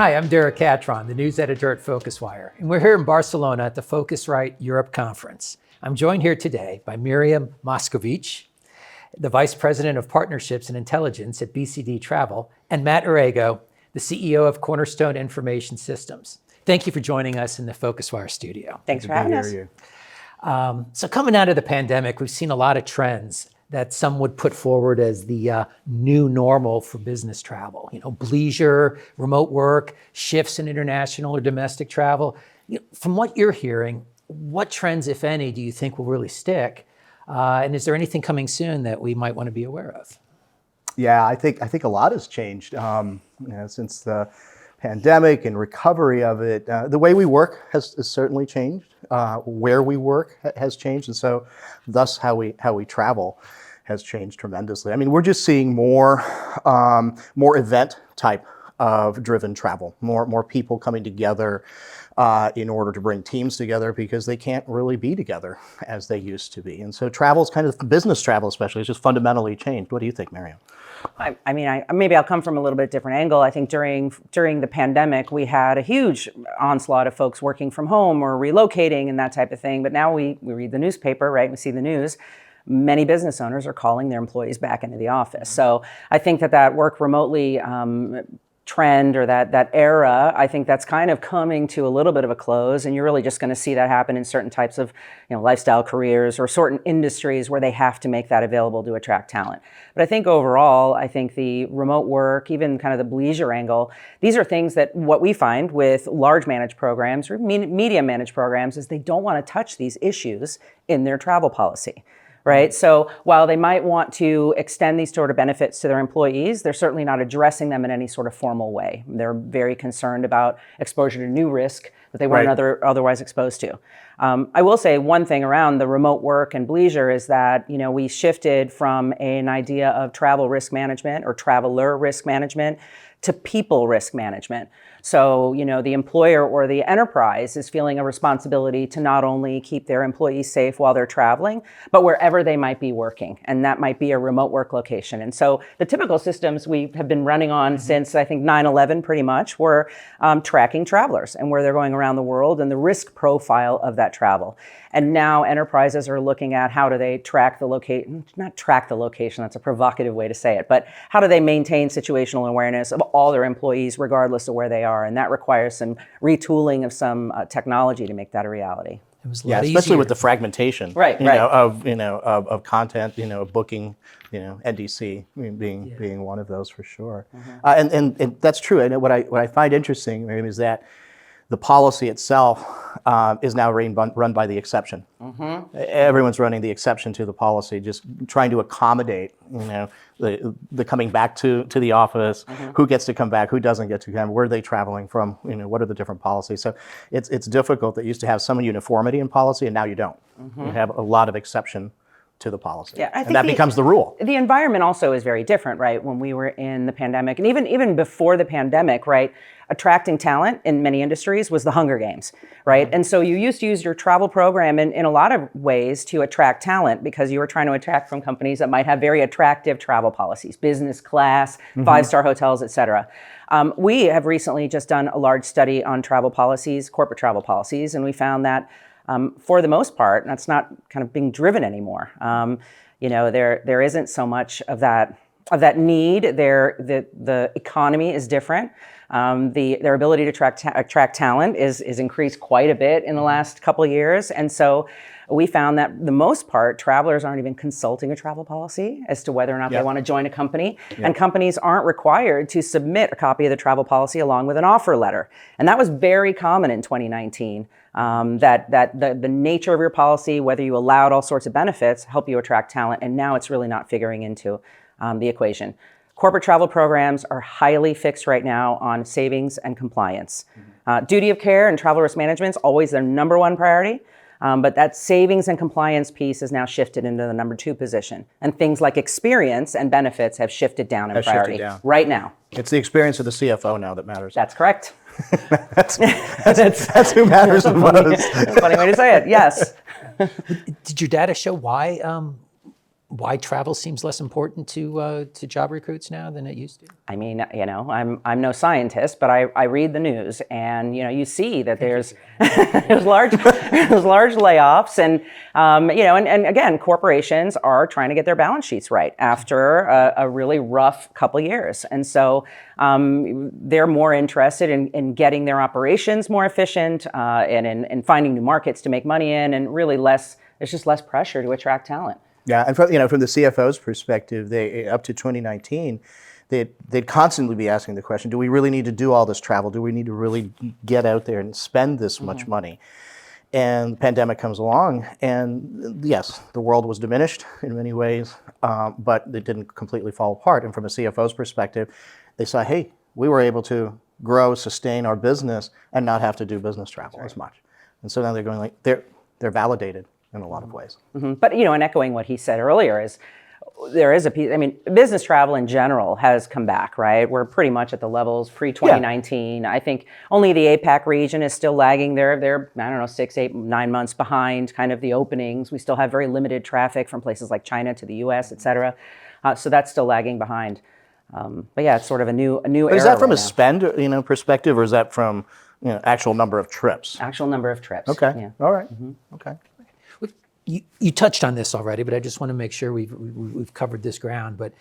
Hi, I'm Derek Catron, the news editor at PhocusWire, and we're here in Barcelona at the Phocuswright Europe conference. I'm joined here today by Miriam Moscovici, the Vice President of Partnerships and Intelligence at BCD Travel, and Mat Orrego, the CEO of Cornerstone Information Systems. Thank you for joining us in the PhocusWire studio. Thanks for having us. So coming out of the pandemic, we've seen a lot of trends that some would put forward as the new normal for business travel. Bleisure, remote work, shifts in international or domestic travel. From what you're hearing, what trends, if any, do you think will really stick? And is there anything coming soon that we might want to be aware of? Yeah, I think a lot has changed since the pandemic and recovery of it. The way we work has certainly changed. Where we work has changed, and so thus how we travel has changed tremendously. I mean, we're just seeing more event type of driven travel, more people coming together in order to bring teams together because they can't really be together as they used to be. And so travel's kind of, business travel especially, has just fundamentally changed. What do you think, Miriam? I mean, maybe I'll come from a little bit different angle. I think during the pandemic, we had a huge onslaught of folks working from home or relocating and that type of thing. But now we read the newspaper, right? We see the news. Many business owners are calling their employees back into the office. So I think that work remotely trend or that era, I think that's kind of coming to a little bit of a close, and you're really just going to see that happen in certain types of lifestyle careers or certain industries where they have to make that available to attract talent. But I think overall, I think the remote work, even kind of the bleisure angle, these are things that what we find with large managed programs or medium managed programs is they don't want to touch these issues in their travel policy. Right. So while they might want to extend these sort of benefits to their employees, they're certainly not addressing them in any sort of formal way. They're very concerned about exposure to new risk that they weren't otherwise exposed to. I will say one thing around the remote work and bleisure is that, we shifted from an idea of travel risk management or traveler risk management to people risk management. So, the employer or the enterprise is feeling a responsibility to not only keep their employees safe while they're traveling, but wherever they might be working. And that might be a remote work location. And so the typical systems we have been running on since, I think, 9/11 pretty much were tracking travelers and where they're going around the world and the risk profile of that travel. And now enterprises are looking at how do they track the location, not track the location, that's a provocative way to say it, but how do they maintain situational awareness of all their employees regardless of where they are? And that requires some retooling of some technology to make that a reality. It was a lot especially easier with the fragmentation, of content, booking, NDC being one of those for sure. And that's true. And what I find interesting, Miriam, is that the policy itself is now run by the exception. Everyone's running the exception to the policy, just trying to accommodate, the coming back to the office, who gets to come back, who doesn't get to come, where are they traveling from, what are the different policies. So it's difficult. That used to have some uniformity in policy, and now you don't. You have a lot of exception to the policy. Yeah, I think and that becomes the rule. The environment also is very different, right? When we were in the pandemic, and even before the pandemic, right? Attracting talent in many industries was the Hunger Games, right? And so you used to use your travel program in a lot of ways to attract talent because you were trying to attract from companies that might have very attractive travel policies, business class, 5-star hotels, et cetera. We have recently just done a large study on travel policies, corporate travel policies, and we found that for the most part, that's not kind of being driven anymore. There isn't so much of that need. The economy is different. Their ability to attract talent is increased quite a bit in the last couple of years. And so we found that the most part, travelers aren't even consulting a travel policy as to whether or not they want to join a company. And companies aren't required to submit a copy of the travel policy along with an offer letter. And that was very common in 2019. That the nature of your policy, whether you allowed all sorts of benefits, help you attract talent. And now it's really not figuring into the equation. Corporate travel programs are highly fixed right now on savings and compliance. Duty of care and travel risk management is always their number one priority. But that savings and compliance piece is now shifted into the number 2 position. And things like experience and benefits have shifted down in priority right now. It's the experience of the CFO now that matters. That's correct. that's who matters the most. Funny way to say it, yes. Did your data show why why travel seems less important to job recruits now than it used to? I mean, I'm no scientist, but I read the news, and you see that there's there's large layoffs, and and again, corporations are trying to get their balance sheets right after a really rough couple years, and so they're more interested in getting their operations more efficient and in finding new markets to make money in, and really there's just less pressure to attract talent. Yeah, and from the CFO's perspective, they up to 2019, they'd constantly be asking the question: do we really need to do all this travel? Do we need to really get out there and spend this much money? And the pandemic comes along, and yes, the world was diminished in many ways, but it didn't completely fall apart. And from a CFO's perspective, they saw, hey, we were able to grow, sustain our business, and not have to do business travel as much. And so now they're going like they're validated in a lot of ways. But and echoing what he said earlier is there is a piece. I mean, business travel in general has come back, right? We're pretty much at the levels pre-2019. I think only the APAC region is still lagging. They're I don't know 6, 8, 9 months behind kind of the openings. We still have very limited traffic from places like China to the U.S., et cetera. So that's still lagging behind. But yeah, it's sort of a new But era. is that from right a now. spend perspective, or is that from actual number of trips? Actual number of trips? Okay. Yeah. All right. Okay. You touched on this already, but I just want to make sure we've covered this ground. But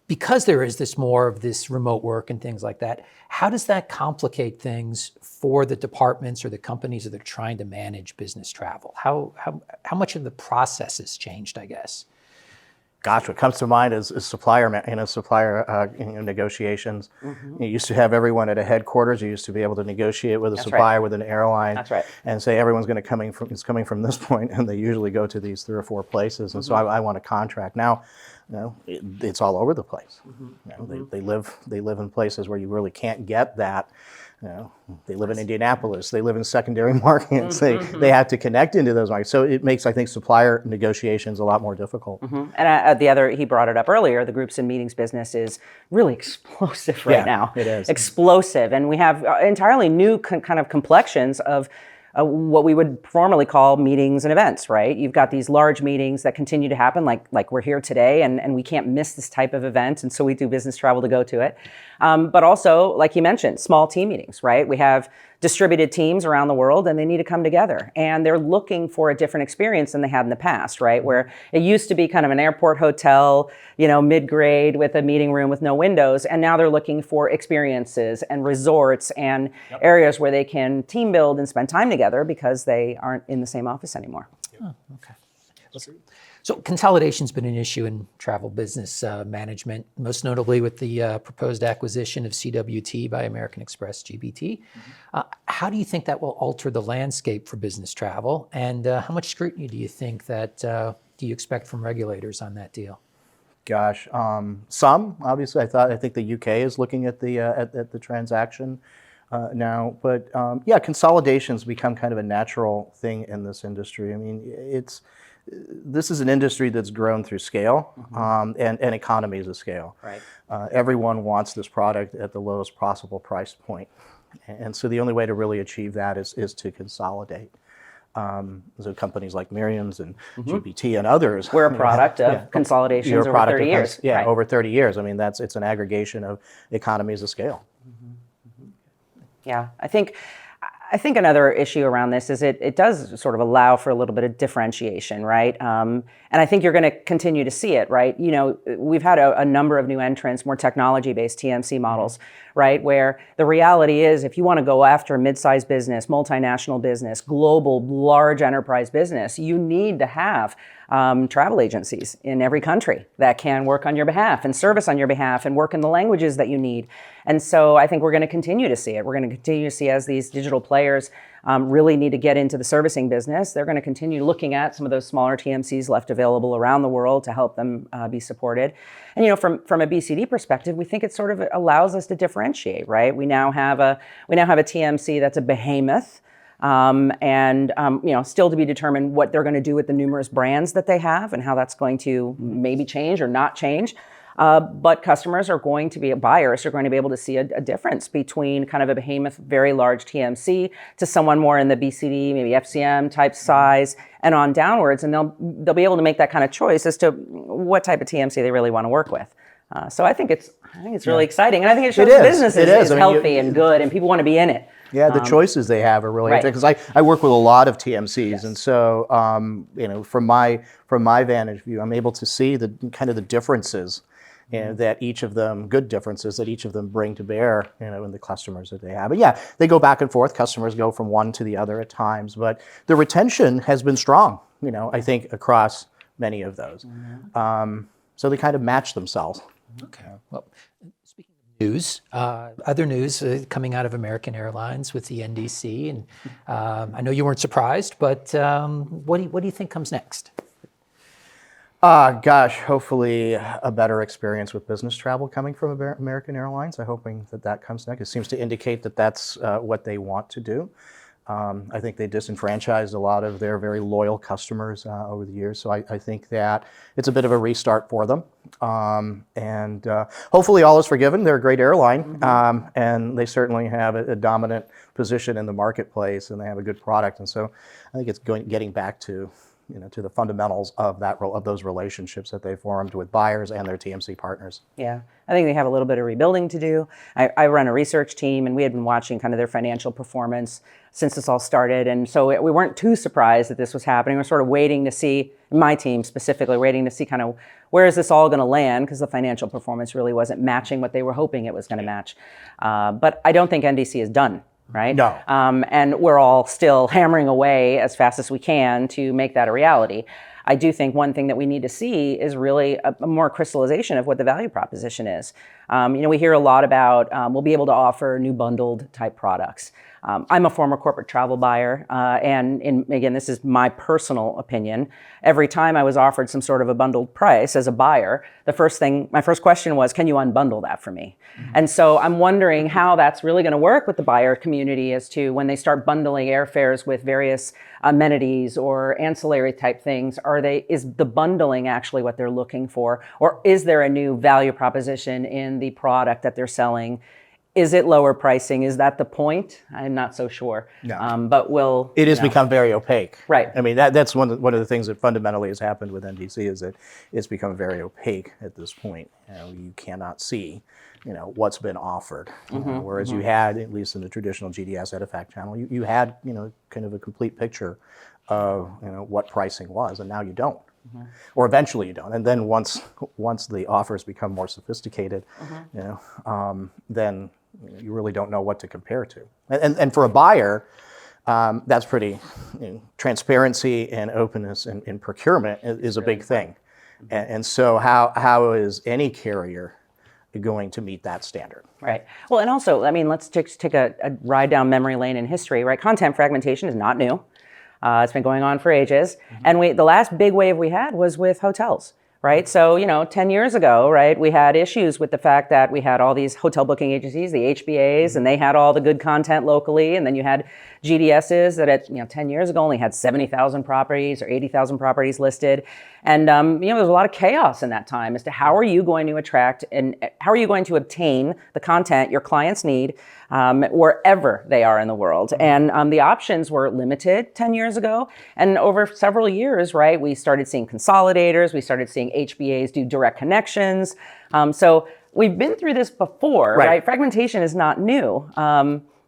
because there is more of this remote work and things like that, how does that complicate things for the departments or the companies that are trying to manage business travel? How much of the process has changed, I guess? Gosh, what comes to mind is supplier negotiations. You used to have everyone at a headquarters. You used to be able to negotiate with a supplier, with an airline, and say everyone's coming from this point, and they usually go to these 3 or 4 places. And so I want a contract now. It's all over the place. They live in places where you really can't get that. They live in Indianapolis. They live in secondary markets. They have to connect into those markets. So it makes, I think, supplier negotiations a lot more difficult. And he brought it up earlier, the groups and meetings business is really explosive right now. It is. Explosive. And we have entirely new kind of complexions of what we would formerly call meetings and events, right? You've got these large meetings that continue to happen, like we're here today, and we can't miss this type of event, and so we do business travel to go to it. But also, like you mentioned, small team meetings, right? We have distributed teams around the world, and they need to come together, and they're looking for a different experience than they had in the past, right? Where it used to be kind of an airport hotel, mid-grade with a meeting room with no windows, and now they're looking for experiences and resorts and areas where they can team build and spend time together because they aren't in the same office anymore. Oh, okay. So consolidation's been an issue in travel business management, most notably with the proposed acquisition of CWT by American Express GBT. How do you think that will alter the landscape for business travel, and how much scrutiny do you think do you expect from regulators on that deal? Gosh, some obviously. I think the UK is looking at the transaction now, but consolidation's become kind of a natural thing in this industry. I mean, this is an industry that's grown through scale and economies of scale. Right. Everyone wants this product at the lowest possible price point, and so the only way to really achieve that is to consolidate. So companies like Miriam's and GBT and others. We're a product of consolidations over 30 years. Right. Over 30 years. I mean, it's an aggregation of economies of scale. Yeah, I think another issue around this is it does sort of allow for a little bit of differentiation, right? And I think you're going to continue to see it, right? We've had a number of new entrants, more technology-based TMC models, right? Where the reality is, if you want to go after a mid-sized business, multinational business, global, large enterprise business, you need to have travel agencies in every country that can work on your behalf and service on your behalf and work in the languages that you need. And so I think we're going to continue to see it. We're going to continue to see, as these digital players really need to get into the servicing business, they're going to continue looking at some of those smaller TMCs left available around the world to help them be supported. And from a BCD perspective, we think it sort of allows us to differentiate, right? We now have a TMC that's a behemoth. Still to be determined what they're going to do with the numerous brands that they have and how that's going to maybe change or not change. But buyers are going to be able to see a difference between kind of a behemoth, very large TMC to someone more in the BCD, maybe FCM type size, and on downwards, and they'll be able to make that kind of choice as to what type of TMC they really want to work with. So I think it's really exciting, and I think it shows the business is healthy and good, and people want to be in it. Yeah, the choices they have are really interesting, because I work with a lot of TMCs, and so from my vantage view, I'm able to see the kind of the differences that each of them, good differences that each of them bring to bear, in the customers that they have. But yeah, they go back and forth. Customers go from one to the other at times, but the retention has been strong, I think, across many of those. So they kind of match themselves. Okay. Well, speaking of news, other news coming out of American Airlines with the NDC, and I know you weren't surprised, but what do you think comes next? Gosh, hopefully a better experience with business travel coming from American Airlines. I'm hoping that comes next. It seems to indicate that that's what they want to do. I think they disenfranchised a lot of their very loyal customers over the years, so I think that it's a bit of a restart for them. And hopefully all is forgiven. They're a great airline, and they certainly have a dominant position in the marketplace, and they have a good product. And so I think it's getting back to to the fundamentals of those relationships that they formed with buyers and their TMC partners. Yeah, I think they have a little bit of rebuilding to do. I run a research team, and we had been watching kind of their financial performance since this all started, and so we weren't too surprised that this was happening. We're sort of waiting to see, my team specifically, waiting to see kind of where is this all going to land, because the financial performance really wasn't matching what they were hoping it was going to match. But I don't think NDC is done. Right? No. And we're all still hammering away as fast as we can to make that a reality. I do think one thing that we need to see is really a more crystallization of what the value proposition is. We hear a lot about we'll be able to offer new bundled type products. I'm a former corporate travel buyer, and again, this is my personal opinion. Every time I was offered some sort of a bundled price as a buyer, my first question was, can you unbundle that for me? And so I'm wondering how that's really going to work with the buyer community as to when they start bundling airfares with various amenities or ancillary type things. Is the bundling actually what they're looking for? Or is there a new value proposition in the product that they're selling? Is it lower pricing? Is that the point? I'm not so sure. No. But it has become very opaque. Right. I mean, that's one of the things that fundamentally has happened with NDC, is that it's become very opaque at this point. You cannot see, what's been offered. Whereas you had, at least in the traditional GDS Edifact channel, you had, kind of a complete picture of, what pricing was, and now you don't. Or eventually you don't. And then once the offers become more sophisticated, then you really don't know what to compare to. And for a buyer, that's pretty, transparency and openness in procurement is a big thing. And so how is any carrier going to meet that standard? Right. Well, and also, I mean, let's take a ride down memory lane in history, right? Content fragmentation is not new. It's been going on for ages. And the last big wave we had was with hotels, right? So, 10 years ago, right, we had issues with the fact that we had all these hotel booking agencies, the HBAs, and they had all the good content locally. And then you had GDSs that 10 years ago only had 70,000 properties or 80,000 properties listed. And, there was a lot of chaos in that time as to how are you going to attract and how are you going to obtain the content your clients need wherever they are in the world. And the options were limited 10 years ago. And over several years, right, we started seeing consolidators, we started seeing HBAs do direct connections. So we've been through this before, right? Fragmentation is not new.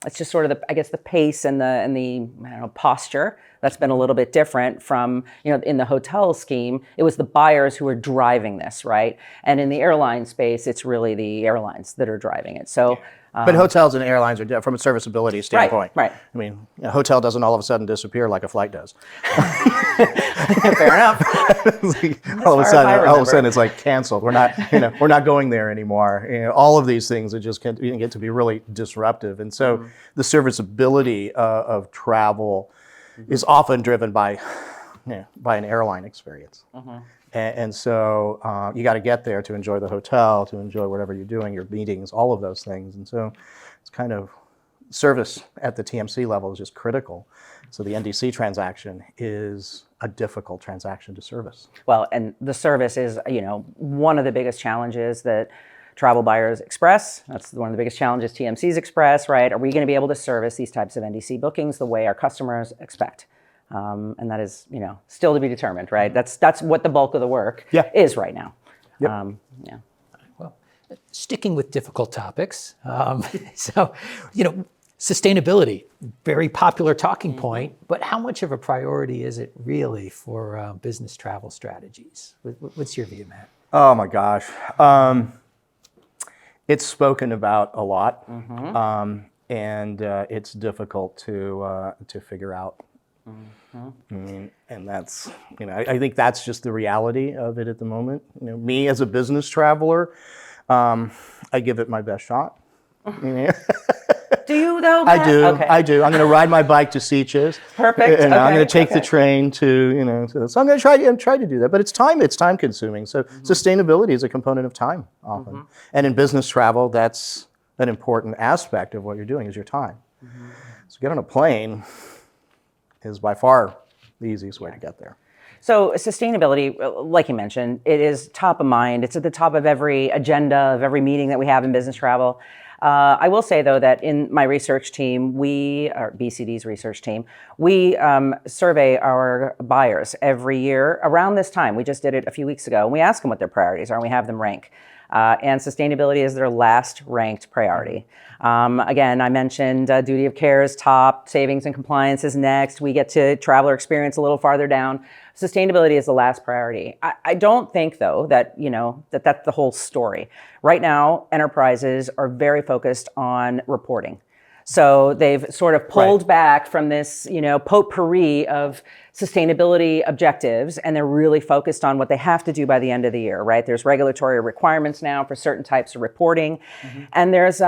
It's just sort of the pace and the posture that's been a little bit different from, in the hotel scheme, it was the buyers who were driving this, right? And in the airline space, it's really the airlines that are driving it. So. But hotels and airlines are from a serviceability standpoint. Right. I mean, a hotel doesn't all of a sudden disappear like a flight does. Fair enough. all of a sudden, it's like canceled. We're not going there anymore. All of these things that just get to be really disruptive, and so the serviceability of travel is often driven by an airline experience. And so you got to get there to enjoy the hotel, to enjoy whatever you're doing, your meetings, all of those things. And so it's kind of service at the TMC level is just critical. So the NDC transaction is a difficult transaction to service. Well, and the service is, one of the biggest challenges that travel buyers express. That's one of the biggest challenges TMCs express, right? Are we going to be able to service these types of NDC bookings the way our customers expect? And that is, still to be determined, right? That's what the bulk of the work is right now. Yep. Well, sticking with difficult topics, sustainability, very popular talking point, but how much of a priority is it really for business travel strategies? What's your view, Matt? Oh my gosh. It's spoken about a lot, and it's difficult to figure out. I mean, and that's, I think that's just the reality of it at the moment. Me as a business traveler, I give it my best shot. Do you though, Matt? Matt? I do. Okay. I do. I'm going to ride my bike to Sitges. Perfect. And I'm Okay, going to take the okay. train to, so I'm going to try to do that. But it's time consuming. So sustainability is a component of time often. And in business travel, that's an important aspect of what you're doing is your time. So get on a plane is by far the easiest way to get there. So sustainability, like you mentioned, it is top of mind. It's at the top of every agenda, of every meeting that we have in business travel. I will say, though, that in my research team, BCD's research team, we survey our buyers every year around this time. We just did it a few weeks ago, and we ask them what their priorities are, and we have them rank. And sustainability is their last ranked priority. Again, I mentioned duty of care is top, savings and compliance is next. We get to traveler experience a little farther down. Sustainability is the last priority. I don't think, though, that that's the whole story. Right now, enterprises are very focused on reporting. So they've sort of pulled back from this, potpourri of sustainability objectives, and they're really focused on what they have to do by the end of the year, right? There's regulatory requirements now for certain types of reporting, and there's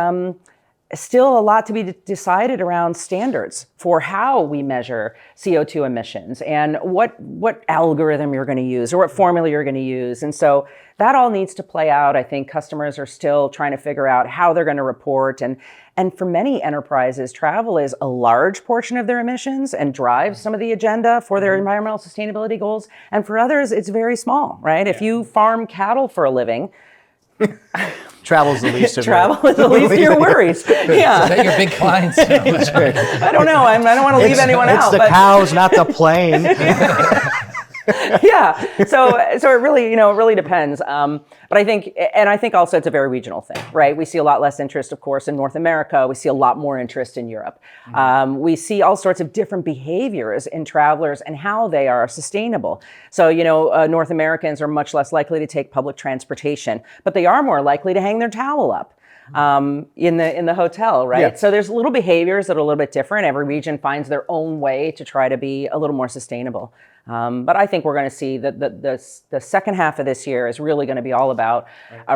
still a lot to be decided around standards for how we measure CO2 emissions and what algorithm you're going to use or what formula you're going to use. And so that all needs to play out. I think customers are still trying to figure out how they're going to report. And for many enterprises, travel is a large portion of their emissions and drives some of the agenda for their environmental sustainability goals. And for others, it's very small, right? If you farm cattle for a living, Travel's the least of travel is the least of your worries. Yeah. Is that your big clients? I don't know. I don't want to leave anyone It's out. the cows, not the plane. Yeah. So it really, it really depends. But I think also it's a very regional thing, right? We see a lot less interest, of course, in North America. We see a lot more interest in Europe. We see all sorts of different behaviors in travelers and how they are sustainable. So, North Americans are much less likely to take public transportation, but they are more likely to hang their towel up in the hotel, right? Yeah. So there's little behaviors that are a little bit different. Every region finds their own way to try to be a little more sustainable. But I think we're going to see that the second half of this year is really going to be all about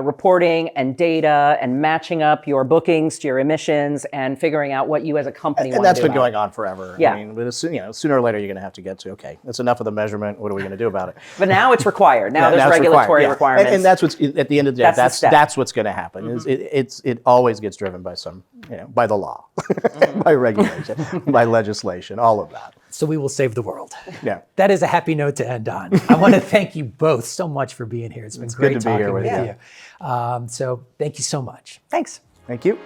reporting and data and matching up your bookings to your emissions and figuring out what you as a company want to do. And that's been about going it. on forever. Yeah. I mean, but sooner or later you're going to have to get to, okay, that's enough of the measurement. What are we going to do about it? But now it's required. Now there's it's regulatory required, yeah. requirements. And that's what's at the end of the day. That's the step. That's what's going to happen. It always gets driven by by the law, by regulation, by legislation, all of that. So we will save the world. Yeah. That is a happy note to end on. I want to thank you both so much for being here. It's been great good to be talking here with with you. So thank you so much. Thanks. Thank you.